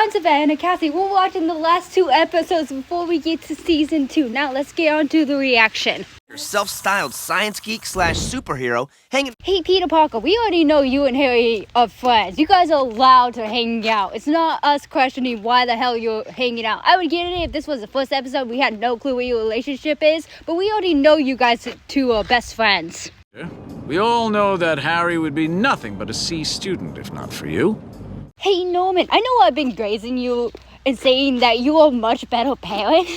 I'm Savannah Cassie. We're watching the last 2 episodes before we get to season 2. Now let's get on to the reaction. Your self-styled science geek / superhero hanging. Hey Peter Parker, we already know you and Harry are friends. You guys are allowed to hang out. It's not us questioning why the hell you're hanging out. I would get it if this was the first episode. We had no clue what your relationship is, but we already know you guys two are best friends. We all know that Harry would be nothing but a C student if not for you. Hey Norman, I know I've been grazing you and saying that you are a much better parent.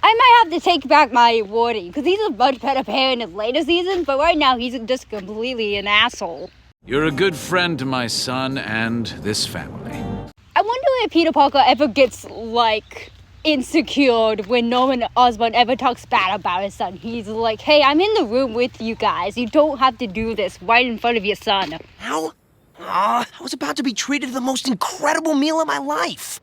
I might have to take back my wording, because he's a much better parent in later seasons, but right now he's just completely an asshole. You're a good friend to my son and this family. I wonder if Peter Parker ever gets, insecure when Norman Osborn ever talks bad about his son. He's like, hey, I'm in the room with you guys. You don't have to do this right in front of your son. How? I was about to be treated to the most incredible meal of my life.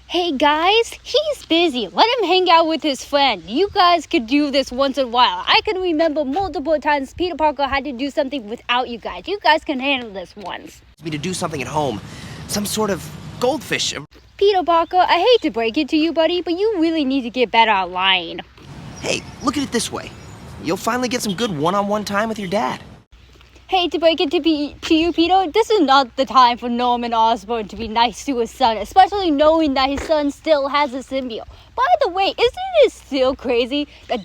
Hey guys, he's busy. Let him hang out with his friend. You guys could do this once in a while. I can remember multiple times Peter Parker had to do something without you guys. You guys can handle this once. Me to do something at home. Some sort of goldfish. Peter Parker, I hate to break it to you, buddy, but you really need to get better at lying. Hey, look at it this way. You'll finally get some good one-on-one time with your dad. Hate to break it to you, Peter, this is not the time for Norman Osborn to be nice to his son, especially knowing that his son still has a symbiote. By the way, isn't it still crazy that,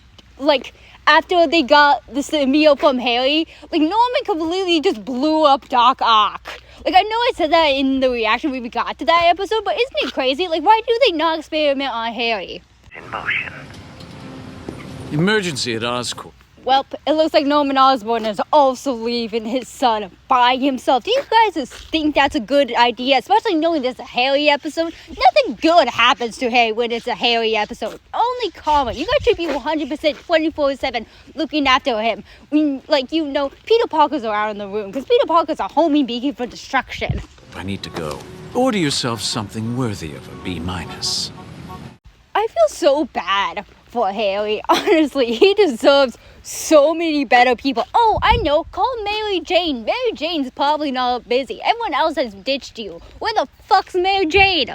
after they got the symbiote from Harry, Norman completely just blew up Doc Ock? I know I said that in the reaction we got to that episode, but isn't it crazy? Why do they not experiment on Harry? In motion. Emergency at Oscorp. Well, it looks like Norman Osborn is also leaving his son by himself. Do you guys think that's a good idea? Especially knowing this is a Harry episode. Nothing good happens to Harry when it's a Harry episode. Only karma. You guys should be 100% 24/7 looking after him. Peter Parker's around in the room. Because Peter Parker's a homing beacon for destruction. I need to go. Order yourself something worthy of a B-. I feel so bad for Harry. Honestly, he deserves so many better people. Oh, I know. Call Mary Jane. Mary Jane's probably not busy. Everyone else has ditched you. Where the fuck's Mary Jane?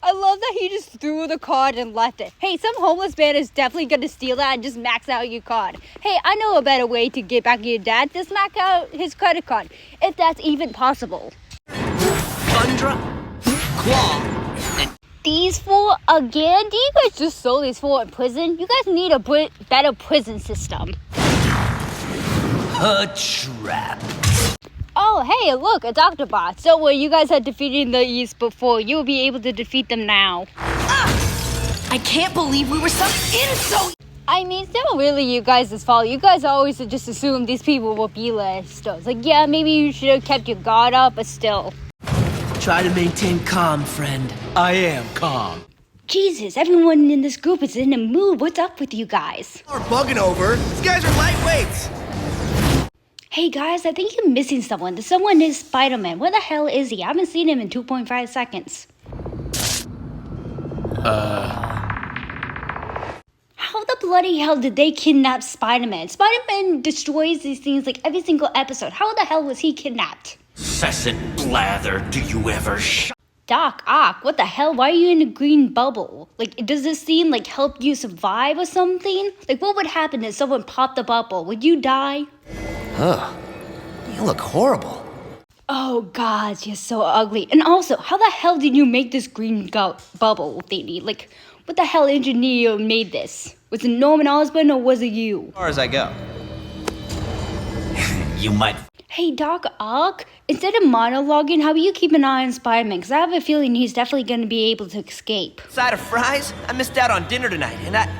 I love that he just threw the card and left it. Hey, some homeless man is definitely gonna steal that and just max out your card. Hey, I know a better way to get back at your dad. Just max out his credit card, if that's even possible. Thundra, Claw, and these 4 again? Do you guys just throw these 4 in prison? You guys need a better prison system. a trap. Oh, hey, look, a Dr. Bot. Don't worry, you guys had defeated the East before. You'll be able to defeat them now. I can't believe we were so. I mean, it's not really you guys' fault. You guys always just assume these people will be listers. Yeah, maybe you should have kept your guard up, but still. Try to maintain calm, friend. I am calm. Jesus, everyone in this group is in a mood. What's up with you guys? We're bugging over. These guys are lightweights. Hey guys, I think you're missing someone. The someone is Spider-Man. Where the hell is he? I haven't seen him in 2.5 seconds. How the bloody hell did they kidnap Spider-Man? Spider-Man destroys these things every single episode. How the hell was he kidnapped? Cessant blather, do you ever Doc Ock, what the hell? Why are you in a green bubble? Does this scene help you survive or something? What would happen if someone popped the bubble? Would you die? Ugh, you look horrible. Oh God, you're so ugly. And also, how the hell did you make this green bubble thingy? What the hell engineer made this? Was it Norman Osborn or was it you? As far as I go. You might. Hey Doc Ock, instead of monologuing, how about you keep an eye on Spider-Man? Because I have a feeling he's definitely going to be able to escape. Side of fries? I missed out on dinner tonight, and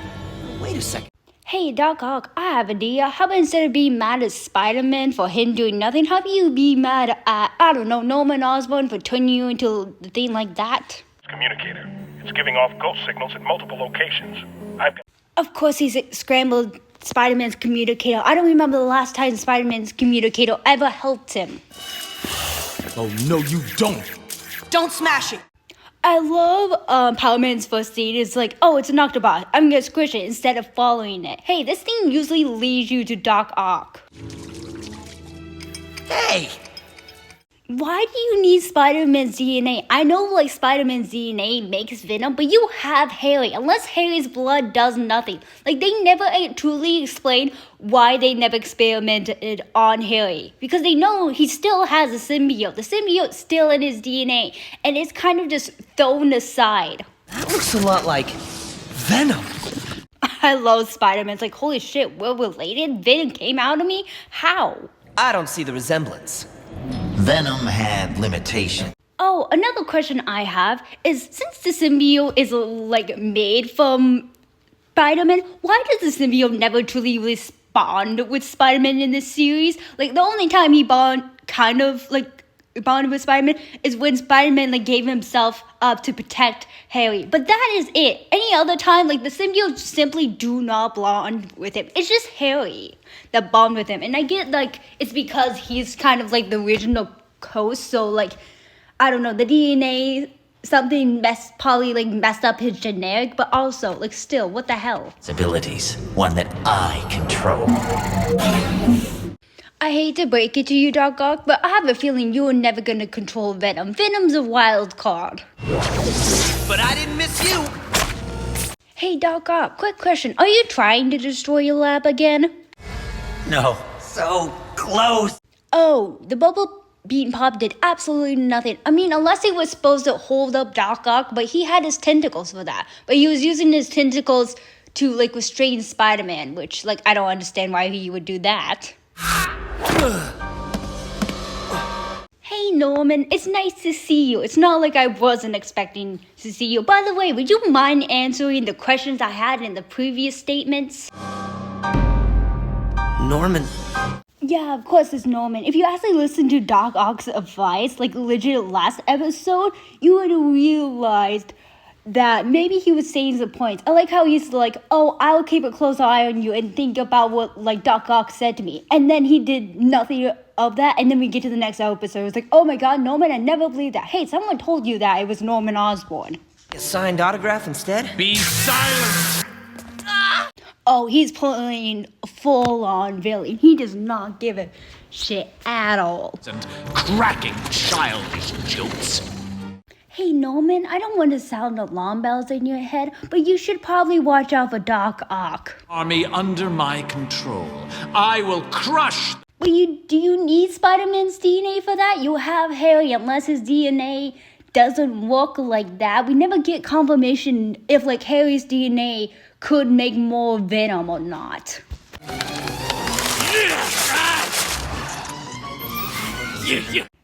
wait a second. Hey Doc Ock, I have an idea. How about instead of being mad at Spider-Man for him doing nothing, how about you be mad at, Norman Osborn for turning you into the thing like that? Communicator. It's giving off ghost signals at multiple locations. Of course he's scrambled Spider-Man's communicator. I don't remember the last time Spider-Man's communicator ever helped him. Oh, no, you don't. Don't smash it. I love Power Man's first scene. It's oh, it's an Octobot. I'm gonna squish it instead of following it. Hey, this thing usually leads you to Doc Ock. Hey! Why do you need Spider-Man's DNA? I know like Spider-Man's DNA makes Venom, but you have Harry. Unless Harry's blood does nothing. Like they never truly explain why they never experimented on Harry. Because they know he still has a symbiote. The symbiote's still in his DNA. And it's kind of just thrown aside. That looks a lot like Venom. I love Spider-Man. It's like, holy shit, we're related? Venom came out of me? How? I don't see the resemblance. Venom had limitations. Oh, another question I have is, since the symbiote is like made from Spider-Man, why does the symbiote never truly respond with Spider-Man in this series? Like the only time he bonded with Spider-Man is when Spider-Man like gave himself up to protect Harry. But that is it. Any other time, like the symbiote simply do not bond with him. It's just Harry that bond with him. And I get like it's because he's kind of like the original host, so like I don't know, the DNA something probably messed up his generic, but also like still, what the hell? Abilities, one that I control. I hate to break it to you, Doc Ock, but I have a feeling you are never gonna control Venom. Venom's a wild card. But I didn't miss you! Hey, Doc Ock, quick question. Are you trying to destroy your lab again? No, so close. Oh, the bubble bean pop did absolutely nothing. I mean, unless he was supposed to hold up Doc Ock, but he had his tentacles for that. But he was using his tentacles to, like, restrain Spider-Man, which, like, I don't understand why he would do that. Hey Norman, it's nice to see you. It's not like I wasn't expecting to see you. By the way, would you mind answering the questions I had in the previous statements? Norman. Yeah, of course it's Norman. If you actually listen to Doc Ock's advice, like legit last episode, you would have realized that maybe he was saying some points. I like how he's like, oh, I'll keep a close eye on you and think about what like Doc Ock said to me. And then he did nothing of that, and then we get to the next episode. It's like, oh my god, Norman, I never believed that. Hey, someone told you that it was Norman Osborn. A signed autograph instead? Be silent! Oh, he's playing full-on villain. He does not give a shit at all. And cracking childish jokes. Hey Norman, I don't want to sound alarm bells in your head, but you should probably watch out for Doc Ock. Army under my control. I will crush. But do you need Spider-Man's DNA for that? You have Harry, unless his DNA doesn't work like that. We never get confirmation if like Harry's DNA could make more Venom or not.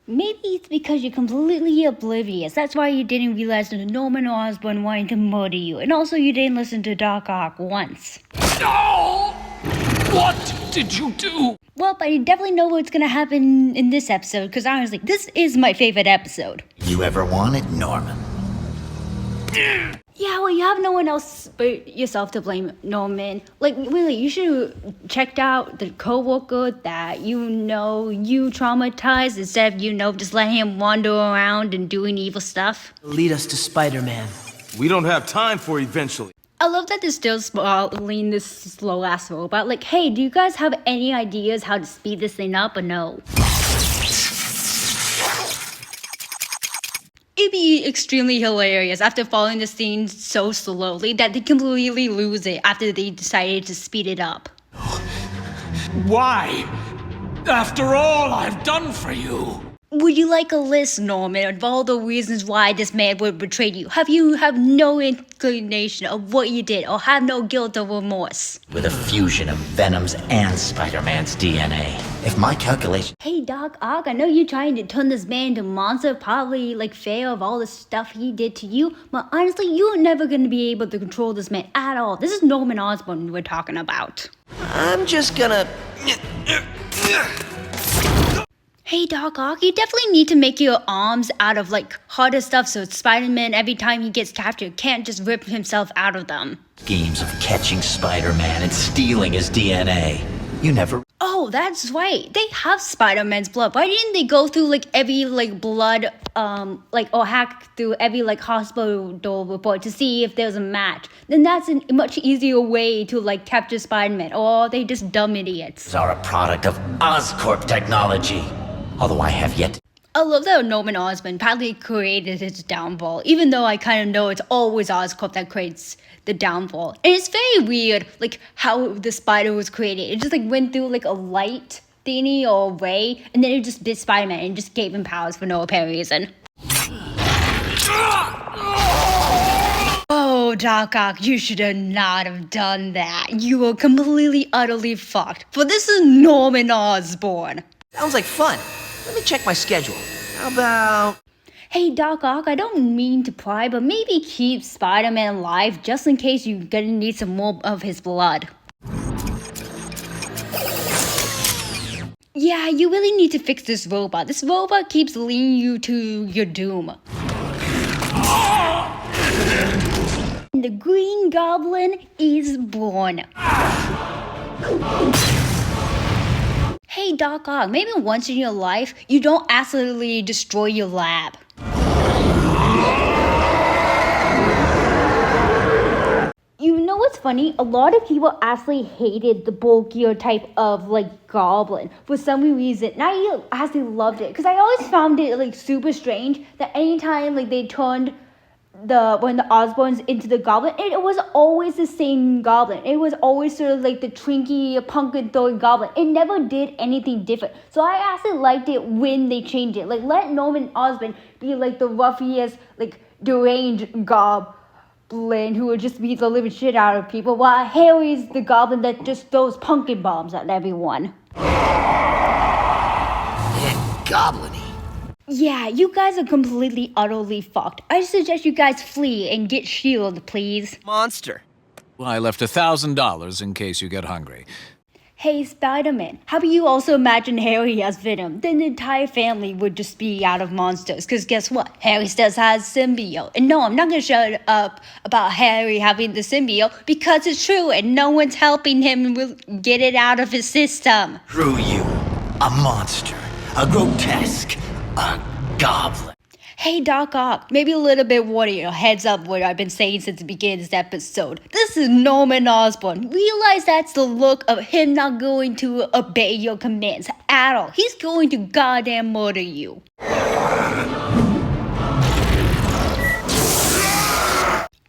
Maybe it's because you're completely oblivious. That's why you didn't realize that Norman Osborn wanted to murder you. And also you didn't listen to Doc Ock once. No! What did you do? Well, but I definitely know what's gonna happen in this episode, because honestly, this is my favorite episode. You ever wanted Norman? Yeah, well, you have no one else but yourself to blame, Norman. Like, really, you should have checked out the coworker that you traumatized instead of, just letting him wander around and doing evil stuff. Lead us to Spider-Man. We don't have time for eventually. I love that they're still following this slow-ass robot. Like, hey, do you guys have any ideas how to speed this thing up or no? It'd be extremely hilarious after following this scene so slowly that they completely lose it after they decided to speed it up. Why? After all I've done for you. Would you like a list, Norman, of all the reasons why this man would betray you? Have you no inclination of what you did, or have no guilt or remorse? With a fusion of Venom's and Spider-Man's DNA. If my calculation... Hey, Doc Ock, I know you're trying to turn this man into a monster, probably fair of all the stuff he did to you, but honestly, you're never gonna be able to control this man at all. This is Norman Osborn we're talking about. I'm just gonna... Hey Doc Ock, you definitely need to make your arms out of harder stuff so Spider-Man, every time he gets captured, can't just rip himself out of them. Schemes of catching Spider-Man and stealing his DNA. You never... Oh, that's right. They have Spider-Man's blood. Why didn't they go through every blood or hack through every hospital report to see if there's a match? Then that's a much easier way to capture Spider-Man. Or are they just dumb idiots? Are a product of Oscorp technology. although I have yet to I love that Norman Osborn partly created his downfall, even though I kind of know it's always Oscorp that creates the downfall. And it's very weird, like, how the spider was created. It just, like, went through, like, a light thingy or a ray, and then it just bit Spider-Man and just gave him powers for no apparent reason. Oh, Doc Ock, you should have not have done that. You were completely, utterly fucked. For this is Norman Osborn. Sounds like fun. Let me check my schedule. How about... Hey, Doc Ock, I don't mean to pry, but maybe keep Spider-Man alive just in case you're gonna need some more of his blood. Yeah, you really need to fix this robot. This robot keeps leading you to your doom. The Green Goblin is born. Hey Doc Ock, maybe once in your life, you don't accidentally destroy your lab. You know what's funny? A lot of people actually hated the bulkier type of, like, goblin for some reason. And I actually loved it, because I always found it, like, super strange that anytime, like, they turned when the Osborns into the goblin, it was always the same goblin. It was always sort of like the trinky, pumpkin throwing goblin. It never did anything different. So I actually liked it when they changed it. Like, let Norman Osborn be like the ruffiest, like, deranged goblin who would just beat the living shit out of people, while Harry's the goblin that just throws pumpkin bombs at everyone. Goblin-y. Yeah, you guys are completely, utterly fucked. I suggest you guys flee and get shielded, please. Monster. Well, I left $1,000 in case you get hungry. Hey, Spider-Man, how about you also imagine Harry as Venom? Then the entire family would just be out of monsters. Because guess what? Harry still has symbiote. And no, I'm not going to shut up about Harry having the symbiote because it's true and no one's helping him get it out of his system. Screw you. A monster. A grotesque. A goblin. Hey Doc Ock, maybe a little bit warning, heads up what I've been saying since the beginning of this episode. This is Norman Osborn. Realize that's the look of him not going to obey your commands at all. He's going to goddamn murder you.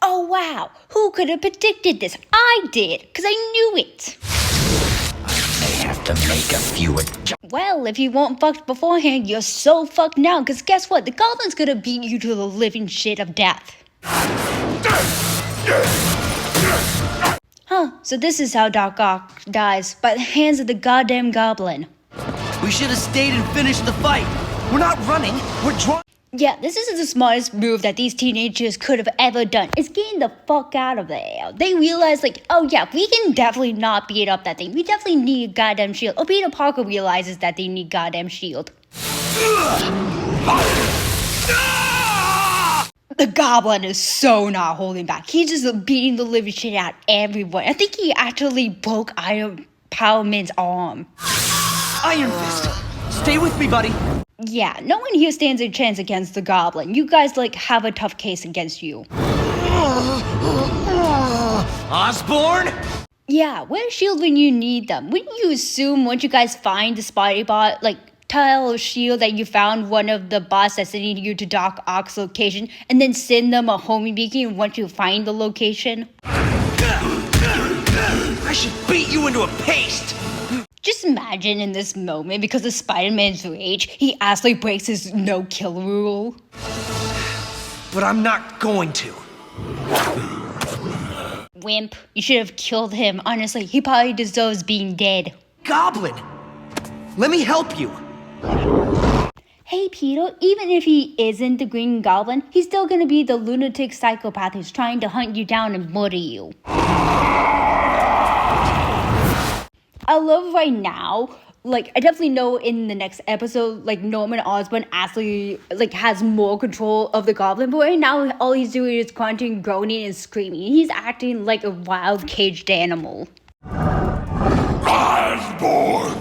Oh wow, who could have predicted this? I did, because I knew it. I have to make a few adjustments. Well, if you weren't fucked beforehand, you're so fucked now, because guess what? The goblin's gonna beat you to the living shit of death. Huh, so this is how Doc Ock dies, by the hands of the goddamn goblin. We should have stayed and finished the fight. We're not running, we're drunk. Yeah, this is the smartest move that these teenagers could have ever done. It's getting the fuck out of there. They realize, like, oh yeah, we can definitely not beat up that thing. We definitely need a goddamn shield. Or Peter Parker realizes that they need goddamn shield. The goblin is so not holding back. He's just beating the living shit out of everyone. I think he actually broke Iron Power Man's arm. Iron Fist. Stay with me, buddy. Yeah, no one here stands a chance against the goblin. You guys, like, have a tough case against you. Osborn? Yeah, where's S.H.I.E.L.D. when you need them? Wouldn't you assume once you guys find the Spidey bot, like, tell S.H.I.E.L.D. that you found one of the bots that's sending you to Doc Ock's location, and then send them a homing beacon once you find the location? I should beat you into a paste. Just imagine in this moment, because of Spider-Man's rage, he actually breaks his no-kill rule. But I'm not going to. Wimp, you should have killed him. Honestly, he probably deserves being dead. Goblin! Let me help you. Hey Peter, even if he isn't the Green Goblin, he's still gonna be the lunatic psychopath who's trying to hunt you down and murder you. I love right now, like, I definitely know in the next episode, like, Norman Osborn actually, like, has more control of the Goblin, but right now, all he's doing is grunting, groaning, and screaming. He's acting like a wild, caged animal. Osborn!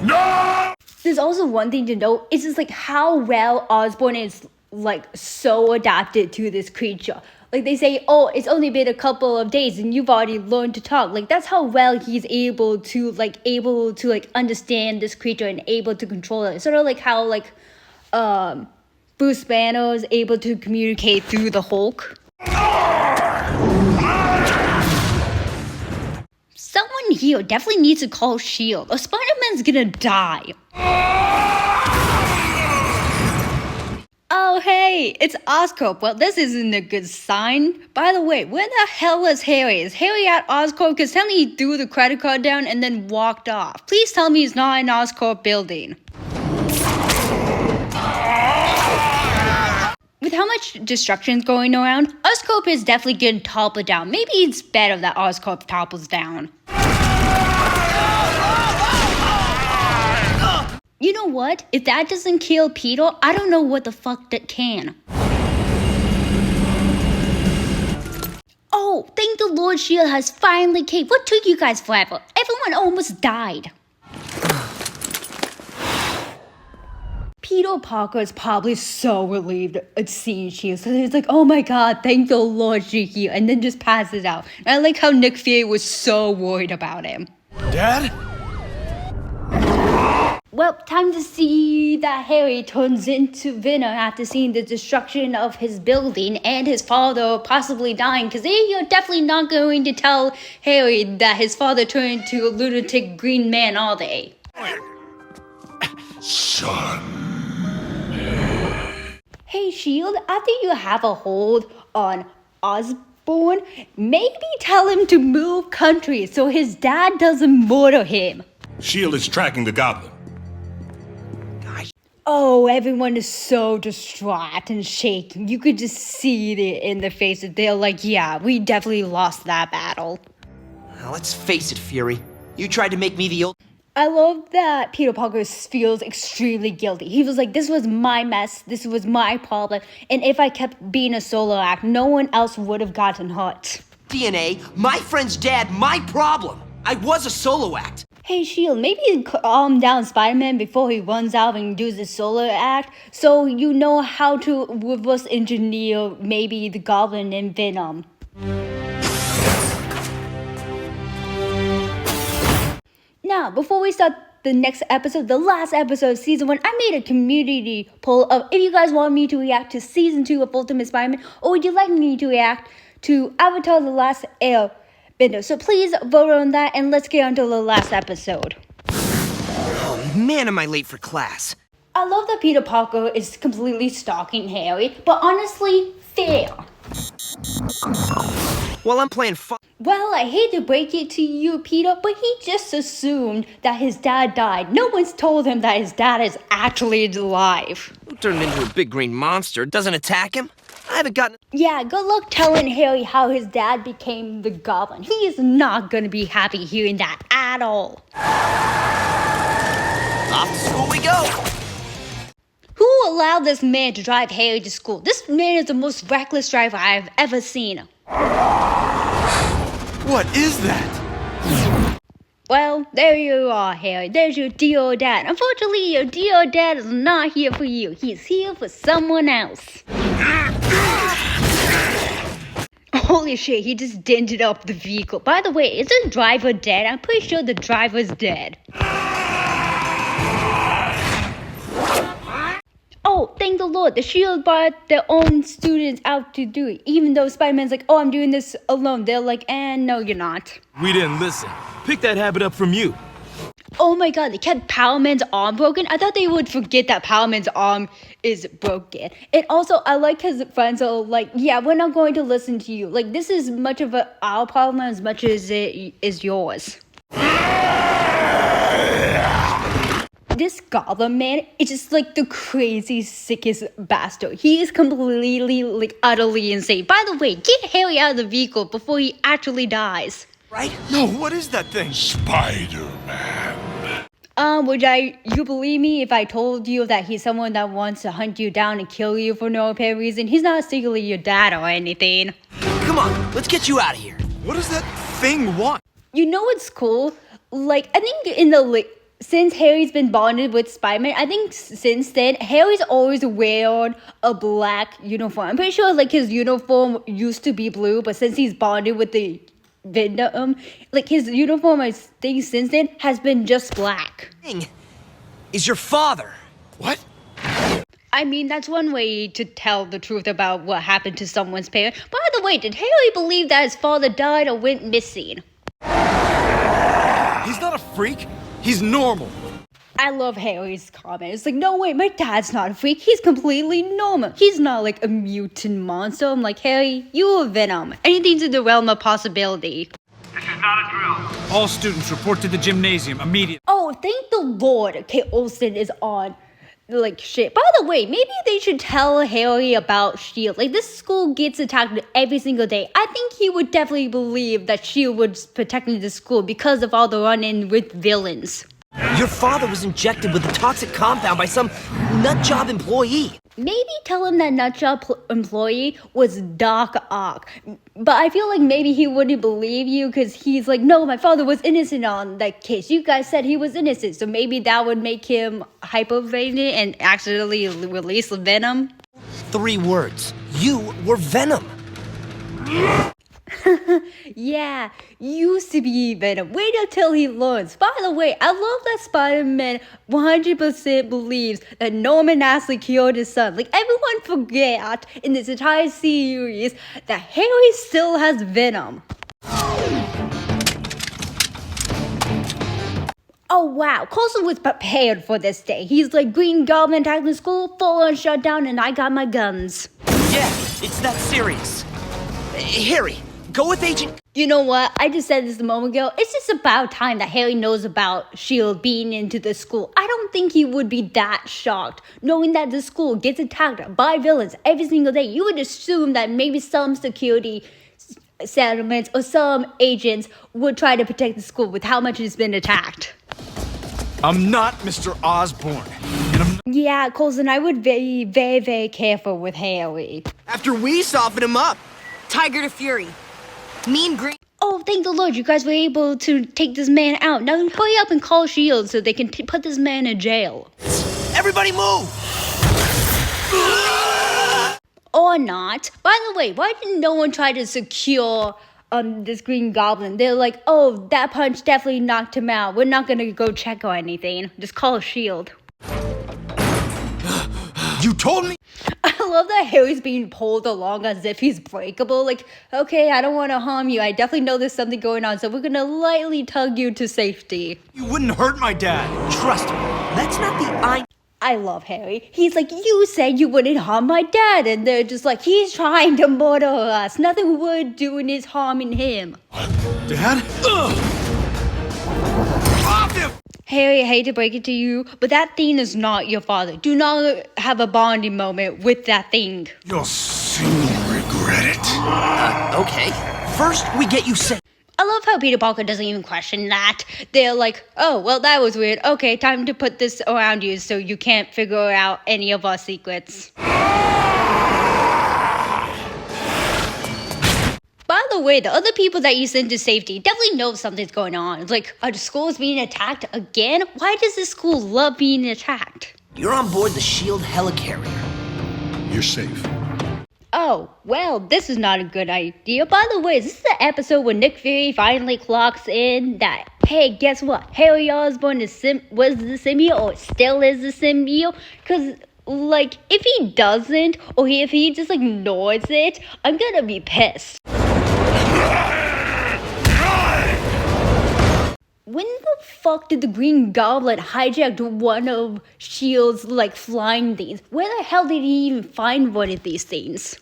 No! There's also one thing to note, it's just, like, how well Osborn is, like, so adapted to this creature. like they say, oh, it's only been a couple of days and you've already learned to talk. Like that's how well he's able to understand this creature and able to control it. Sort of like how Bruce Banner is able to communicate through the Hulk. Someone here definitely needs to call S.H.I.E.L.D. or Spider-Man's gonna die. Oh, hey, it's Oscorp. Well, this isn't a good sign. By the way, where the hell is Harry? Is Harry at Oscorp? Because tell me he threw the credit card down and then walked off. Please tell me he's not in Oscorp building. With how much destruction's going around, Oscorp is definitely getting toppled down. Maybe it's better that Oscorp topples down. You know what? If that doesn't kill Peter, I don't know what the fuck that can. Oh, thank the Lord S.H.I.E.L.D. has finally came. What took you guys forever? Everyone almost died. Peter Parker is probably so relieved at seeing S.H.I.E.L.D. So he's like, oh my god, thank the Lord she's here. And then just passes out. And I like how Nick Fury was so worried about him. Dad? Well, time to see that Harry turns into Venom after seeing the destruction of his building and his father possibly dying. Because they are definitely not going to tell Harry that his father turned into a lunatic green man, are they? Son. Hey, S.H.I.E.L.D., after you have a hold on Osborn, maybe tell him to move countries so his dad doesn't murder him. S.H.I.E.L.D. is tracking the Goblin. Oh, everyone is so distraught and shaking. You could just see it in their faces. They're like, yeah, we definitely lost that battle. Now, let's face it, Fury. You tried to make me the old... I love that Peter Parker feels extremely guilty. He was like, this was my mess. This was my problem. And if I kept being a solo act, no one else would have gotten hurt. DNA, my friend's dad, my problem. I was a solo act. Hey, S.H.I.E.L.D., maybe calm down Spider-Man before he runs out and does his solo act, so you know how to reverse engineer maybe the Goblin and Venom. Now, before we start the next episode, the last episode of Season 1, I made a community poll of if you guys want me to react to Season 2 of Ultimate Spider-Man, or would you like me to react to Avatar The Last Airbender. So please vote on that, and let's get on to the last episode. Oh man, am I late for class. I love that Peter Parker is completely stalking Harry, but honestly, fair. Well, I'm playing fun. Well, I hate to break it to you, Peter, but he just assumed that his dad died. No one's told him that his dad is actually alive. Who turned into a big green monster doesn't attack him? I haven't gotten... Yeah, good luck telling Harry how his dad became the Goblin. He is not gonna be happy hearing that at all. Off to school we go! Who allowed this man to drive Harry to school? This man is the most reckless driver I have ever seen. What is that? Well, there you are, Harry. There's your dear dad. Unfortunately, your dear dad is not here for you. He's here for someone else. Holy shit, he just dented up the vehicle. By the way, is the driver dead? I'm pretty sure the driver's dead. Oh, thank the Lord, the S.H.I.E.L.D. brought their own students out to do it. Even though Spider-Man's like, oh, I'm doing this alone. They're like, no, you're not. We didn't listen. Pick that habit up from you. Oh my god, they kept Power Man's arm broken? I thought they would forget that Power Man's arm is broken. And also, I like his friends are like, yeah, we're not going to listen to you. Like, this is much of our problem as much as it is yours. This Goblin man is just like the crazy, sickest bastard. He is completely, like, utterly insane. By the way, get Harry out of the vehicle before he actually dies. Right? No, what is that thing? Spider-Man. Would you believe me if I told you that he's someone that wants to hunt you down and kill you for no apparent reason? He's not secretly your dad or anything. Come on, let's get you out of here. What does that thing want? You know what's cool? Like, I think in the since Harry's been bonded with Spider-Man, I think since then, Harry's always worn a black uniform. I'm pretty sure like his uniform used to be blue, but since he's bonded with the Venom, like his uniform, I think since then, has been just black. Is your father. What? I mean, that's one way to tell the truth about what happened to someone's parent. By the way, did Harry believe that his father died or went missing? He's not a freak. He's normal. I love Harry's comment. It's like, no way, my dad's not a freak. He's completely normal. He's not like a mutant monster. I'm like, Harry, you're Venom. Anything's in the realm of possibility. This is not a drill. All students report to the gymnasium immediately. Oh, thank the Lord Kate Olsen is on like shit. By the way, maybe they should tell Harry about S.H.I.E.L.D. Like, this school gets attacked every single day. I think he would definitely believe that S.H.I.E.L.D. was protecting the school because of all the run-in with villains. Your father was injected with a toxic compound by some nutjob employee. Maybe tell him that nutjob employee was Doc Ock. But I feel like maybe he wouldn't believe you because he's like, no, my father was innocent on that case. You guys said he was innocent. So maybe that would make him hypervenant and accidentally release Venom. 3 words. You were Venom. Yeah, used to be Venom. Wait until he learns. By the way, I love that Spider-Man 100% believes that Norman actually killed his son. Like, everyone forget in this entire series that Harry still has Venom. Oh wow, Coulson was prepared for this day. He's like, Green Goblin attacked the school, full on shutdown, and I got my guns. Yeah, it's that serious. Harry, go with Agent... You know what? I just said this a moment ago. It's just about time that Harry knows about S.H.I.E.L.D. being into the school. I don't think he would be that shocked knowing that the school gets attacked by villains every single day. You would assume that maybe some security settlements or some agents would try to protect the school with how much it's been attacked. I'm not Mr. Osborn. And Yeah, Coulson, I would be very, very careful with Harry. After we soften him up. Tiger to Fury. Mean Green. Oh, thank the Lord, you guys were able to take this man out. Now hurry up and call S.H.I.E.L.D. so they can put this man in jail. Everybody move! Or not. By the way, why didn't no one try to secure this Green Goblin? They're like, oh, that punch definitely knocked him out. We're not gonna go check or anything. Just call S.H.I.E.L.D. you told me... I love that Harry's being pulled along as if he's breakable. Like, okay, I don't want to harm you. I definitely know there's something going on, so we're gonna lightly tug you to safety. You wouldn't hurt my dad. Trust me, that's not the I love Harry. He's like, you said you wouldn't harm my dad. And they're just like, he's trying to murder us. Nothing we're doing is harming him. Dad? Off him! Harry, I hate to break it to you, but that thing is not your father. Do not have a bonding moment with that thing. You'll soon regret it. Okay. First, we get you safe. I love how Peter Parker doesn't even question that. They're like, oh, well, that was weird. Okay, time to put this around you so you can't figure out any of our secrets. By the way, the other people that you send to safety definitely know something's going on. It's like, are the schools being attacked again? Why does this school love being attacked? You're on board the S.H.I.E.L.D. helicarrier. You're safe. Oh, well, this is not a good idea. By the way, is this the episode where Nick Fury finally clocks in that, hey, guess what? Harry Osborn was the symbiote or still is the symbiote? Because, like, if he doesn't or if he just ignores it, I'm gonna be pissed. When the fuck did the Green Goblin hijack one of S.H.I.E.L.D's, flying things? Where the hell did he even find one of these things?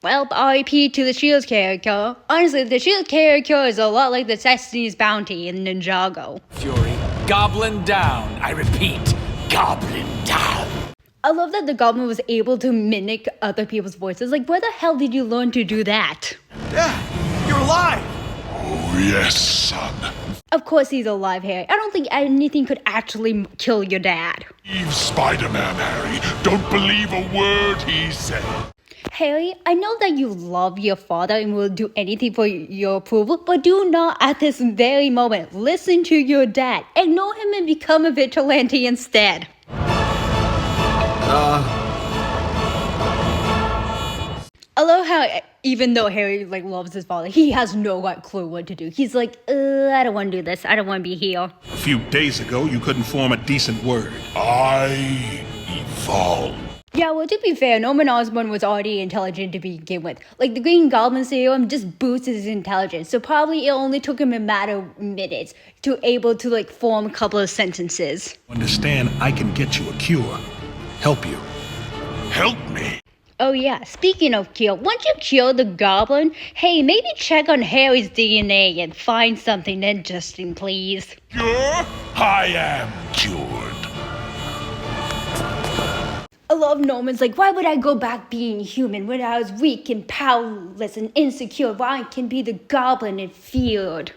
Well, R.I.P. to the S.H.I.E.L.D. character. Honestly, the S.H.I.E.L.D. character is a lot like the Destiny's Bounty in Ninjago. Fury. Goblin down. I repeat, Goblin down. I love that the Goblin was able to mimic other people's voices. Like, where the hell did you learn to do that? Yeah, you're alive! Oh, yes, son. Of course he's alive, Harry. I don't think anything could actually kill your dad. Leave Spider-Man, Harry. Don't believe a word he said. Harry, I know that you love your father and will do anything for your approval, but do not at this very moment listen to your dad. Ignore him and become a vigilante instead. I love how even though Harry loves his father, he has no clue what to do. He's like, I don't want to do this. I don't want to be here. A few days ago, you couldn't form a decent word. I evolve. Yeah, well, to be fair, Norman Osborn was already intelligent to begin with. Like, the Green Goblin serum just boosts his intelligence, so probably it only took him a matter of minutes to able to form a couple of sentences. Understand, I can get you a cure. Help you. Help me. Oh yeah, speaking of cure, once you cure the goblin, hey, maybe check on Harry's DNA and find something interesting, please. Cure? I am cured. I love Norman's why would I go back being human when I was weak and powerless and insecure, while I can be the goblin and feared?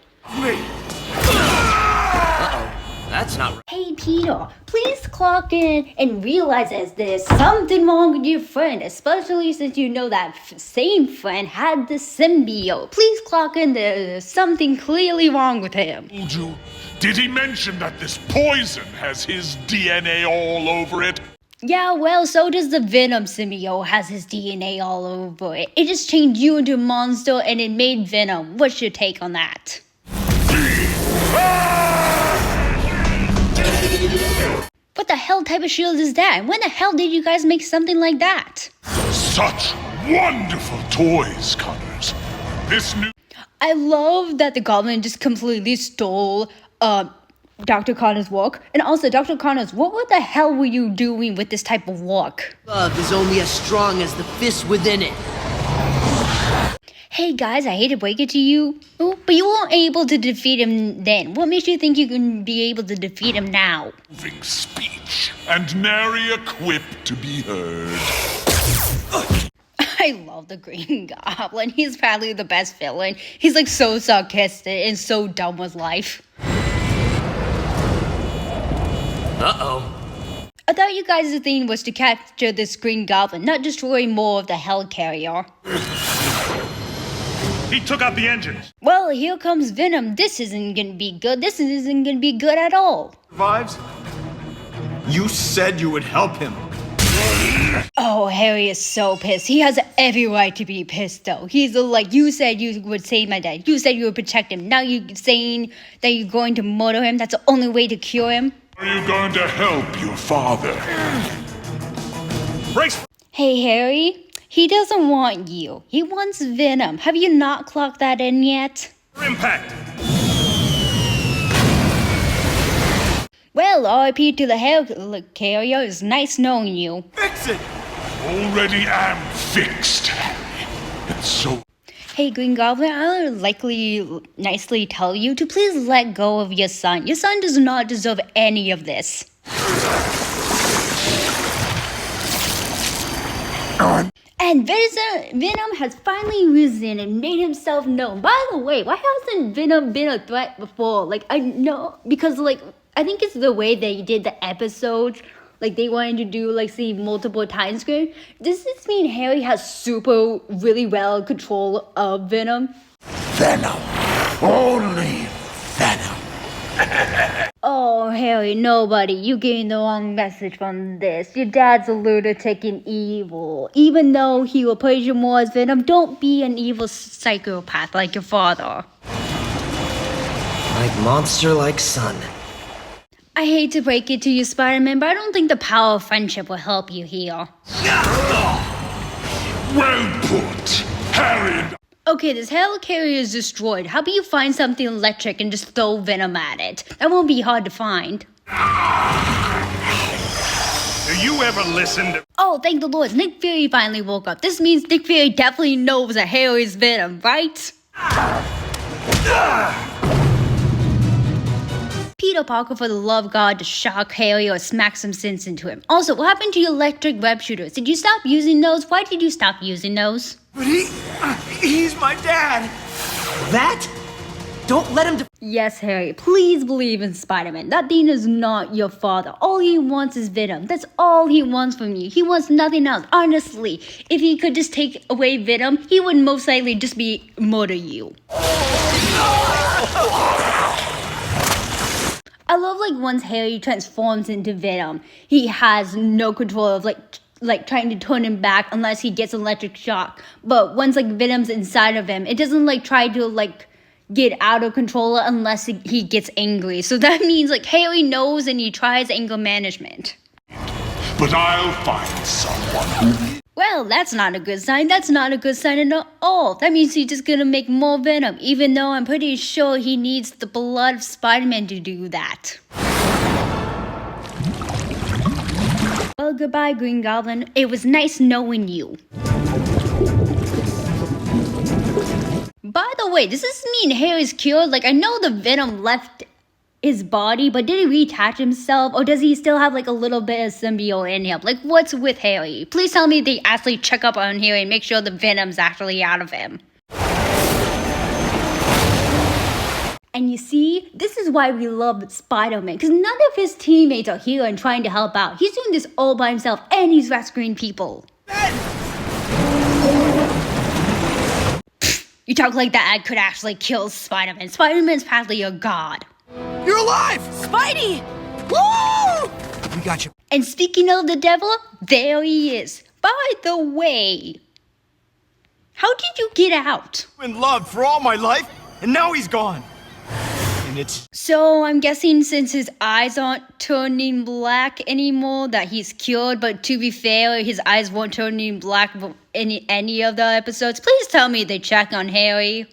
That's not right. Hey Peter, please clock in and realize that there's something wrong with your friend, especially since you know that same friend had the symbiote. Please clock in, there's something clearly wrong with him. Told you. Did he mention that this poison has his DNA all over it? Yeah, well, so does the Venom symbiote has his DNA all over it. It just changed you into a monster and it made Venom. What's your take on that? What the hell type of shield is that? And when the hell did you guys make something like that? Such wonderful toys, Connors. This new... I love that the Goblin just completely stole Dr. Connor's work. And also, Dr. Connors, what the hell were you doing with this type of work? Love is only as strong as the fist within it. Hey guys, I hate to break it to you, but you weren't able to defeat him then. What makes you think you can be able to defeat him now? moving speech and nary a quip to be heard. I love the Green Goblin. He's probably the best villain. He's so sarcastic and so dumb with life. Uh-oh. I thought you guys' thing was to capture this Green Goblin, not destroy more of the Helicarrier. He took out the engines. Well, here comes Venom. This isn't gonna be good. This isn't gonna be good at all. Survives? You said you would help him. Oh, Harry is so pissed. He has every right to be pissed, though. He's you said you would save my dad. You said you would protect him. Now you're saying that you're going to murder him? That's the only way to cure him? Are you going to help your father? Brace. Hey, Harry. He doesn't want you. He wants Venom. Have you not clocked that in yet? Impact. Well, RIP to the Helicarrier. It's nice knowing you. Fix it. Already am fixed, Harry. And so... Hey, Green Goblin, I'll nicely tell you to please let go of your son. Your son does not deserve any of this. And Venom has finally risen and made himself known. By the way, why hasn't Venom been a threat before? I know, because I think it's the way they did the episodes. They wanted to do see multiple time screen. Does this mean Harry has really well control of Venom? Venom. Only Venom. Oh, Harry, nobody. You getting the wrong message from this. Your dad's a lunatic and evil. Even though he will praise you more as Venom, don't be an evil psychopath like your father. Monster like son. I hate to break it to you, Spider-Man, but I don't think the power of friendship will help you here. Well put, Harry. Okay, this Helicarrier is destroyed. How about you find something electric and just throw Venom at it? That won't be hard to find. Do you ever listen to... Oh, thank the Lord. Nick Fury finally woke up. This means Nick Fury definitely knows that Harry's Venom, right? Peter Parker, for the love of God, to shock Harry or smack some sense into him. Also, what happened to your electric web shooters? Did you stop using those? Why did you stop using those? But he's my dad. That? Don't let him Yes, Harry, please believe in Spider-Man. That thing is not your father. All he wants is Venom. That's all he wants from you. He wants nothing else. Honestly, if he could just take away Venom, he would most likely just murder you. I love once Harry transforms into Venom, he has no control of like trying to turn him back unless he gets electric shock. But once Venom's inside of him, it doesn't try to get out of control unless he gets angry. So that means Harry knows and he tries anger management. But I'll find someone who... Well, that's not a good sign. That's not a good sign at all. That means he's just gonna make more Venom, even though I'm pretty sure he needs the blood of Spider-Man to do that. Well, goodbye, Green Goblin. It was nice knowing you. By the way, does this mean Harry's cured? I know the Venom left his body, but did he reattach himself? Or does he still have a little bit of symbiote in him? What's with Harry? Please tell me they actually check up on Harry and make sure the Venom's actually out of him. And you see, this is why we love Spider-Man, because none of his teammates are here and trying to help out. He's doing this all by himself, and he's rescuing people. You talk like that could actually kill Spider-Man. Spider-Man's practically a god. You're alive! Spidey! Woo! We got you. And speaking of the devil, there he is. By the way, how did you get out? Been loved for all my life, and now he's gone. And it's... So I'm guessing since his eyes aren't turning black anymore that he's cured, but to be fair, his eyes weren't turning black in any of the episodes. Please tell me they check on Harry.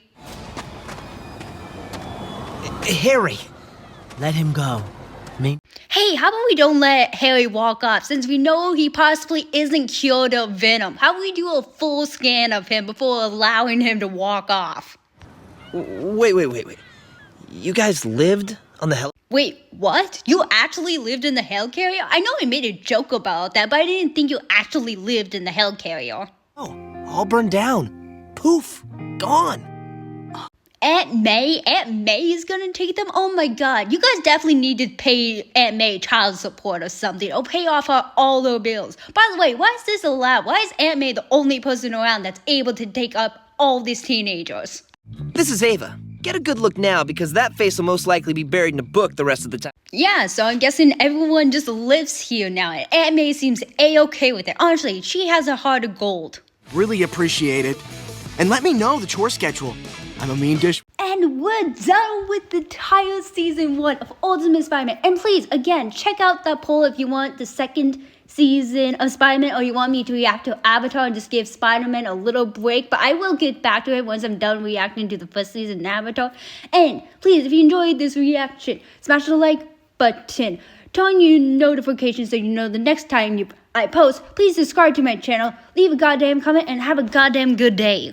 Harry. let him go. Hey, how about we don't let Harry walk off, since we know he possibly isn't cured of Venom? How about we do a full scan of him before allowing him to walk off? Wait. You guys lived on the hell... Wait, what? You actually lived in the helicarrier? I know I made a joke about that, but I didn't think you actually lived in the helicarrier. Oh, all burned down. Poof. Gone. Aunt May is gonna take them? Oh my god, you guys definitely need to pay Aunt May child support or something, or pay off all their bills. By the way, why is this allowed? Why is Aunt May the only person around that's able to take up all these teenagers? This is Ava. Get a good look now, because that face will most likely be buried in a book the rest of the time. Yeah, so I'm guessing everyone just lives here now, and Aunt May seems A-okay with it. Honestly, she has a heart of gold. Really appreciate it. And let me know the chore schedule. I'm a mean dish. And we're done with the entire season 1 of Ultimate Spider-Man. And please, again, check out that poll if you want the second season of Spider-Man, or you want me to react to Avatar and just give Spider-Man a little break. But I will get back to it once I'm done reacting to the first season of Avatar. And please, if you enjoyed this reaction, smash the like button. Turn on your notifications so you know the next time I post. Please subscribe to my channel, leave a goddamn comment, and have a goddamn good day.